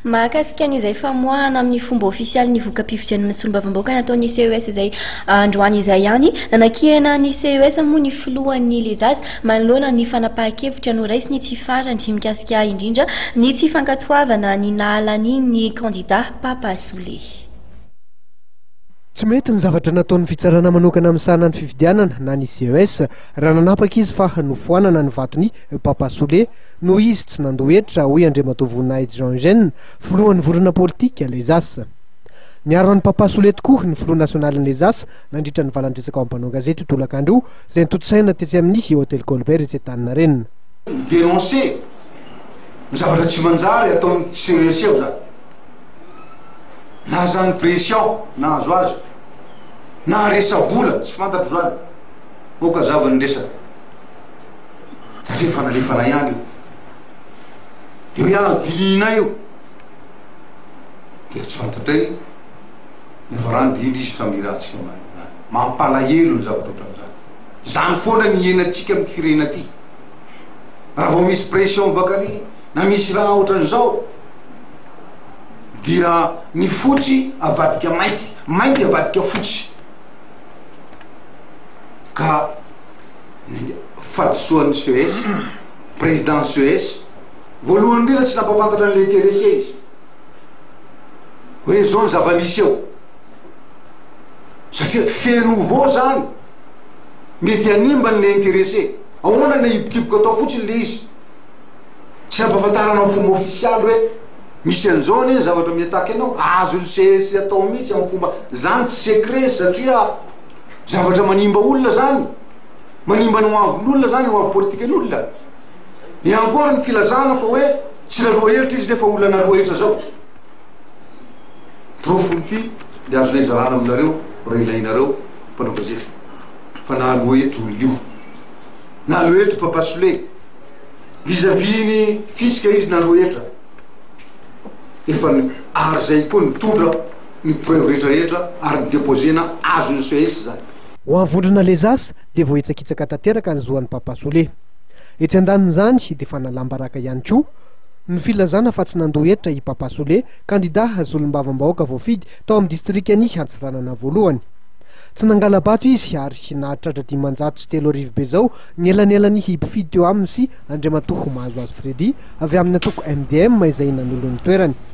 mahakasika an'izay famoahana amin'ny fomba ofisialy ny voka-pifidianana solombavam-bahoaka nataon'ny CES izay androany izay ihany nanakihana ny CES moa ny filohan'ny Lezazy manoloana ny fanapahan-kevitra no raisiny tsy farany mikasika indrindra ny tsy fankatoavana ny nahalany ny candidat Papa Soule. Tsy mety ny zavatra nataon'ny fitsarana manokana amin'ny sahanany fifidianana na ny CES raha nanapaka izy fa nofoanana ny vatony Papa Soule no izy tsy nandohetra hoy Andriamatoa Voninahitra Jean Eugène filohan'ny vorona politika Lezasa. Niaron'ny Papa Soule tokoa ny filoha nasionalin'ny Lezasa nandritra ny valan-dresaka ao am-panao gazety tolakandro izay nitotosaina tetsy amin'ny Hôtel Colbert etsy Antaninarenina. Dénoncer ny zavatra tsy manjary ataon'ny CES zany. Na zany pression na azo azy na resa-bola tsy fantatro zany oka zavany resaka satria fanalefana ihany io de hoe dinina io de tsy fantatray nefa raha ndindry izy famirahantsika mampalahelo ny zavatra ohatran'izany zany foana ny iainantsika amin'ny firena ty raha vao misy pression bakary na misy raha ohatran'izao dia ny fotsy avadika mainty, mainty avadika fotsy. Ka ny fadisoan'ny CES, président CES, voalohany indrindra tsy nampafantatra an'le intéressé izy. Hoe zao ny zava-misy eo. Satria fenouveau zany mety hanimba an'le intéressé. Ahoana ny hibokiboka atao fotsiny le izy. Tsy nampafantarana ny fomba ofisialy hoe misy an'izao ny zavatra miataky anao azo ny CES atao mihitsy amin'ny fomba zany tsy secret satria zavatra manimba olona zany manimba ny hoavin'olona zany hoavy politikan'olona e ankora ny filazana fa hoe tsy naroa hevitra izy nefa olona naroa hevitra zao profony ty de azonay zarana aminareo raha ilainareo mpanao gazety fa nahaloa hevitra olona io nahaloa hevitra Papa Soule vis-à-vis ny fisika izy nahaloa hevitra efa ary zay koa nitondra ny preuve rehetrarehetra ary nidéposena azo ny CES zany. Ho anvondrona Lezasa dia vao hitsakitsaka tanteraka ny zoan'ny Papa Soule. Etsy andanin'izany dia fa nalambaraka ihany koa ny filazana fa tsy nandohetra i Papa Soule candidat solombavam-bahoaka voafidy tao amin'ny distrikany Antsiranana voalohany. Tsy nangala-bato izy ary nahatratra 503 be zao ny elanelan'ny hipifidy teo aminy sy Andriamatoa Mahazo azy Fredy avy amin'ny atoko MDM izay nanolo ny toerany.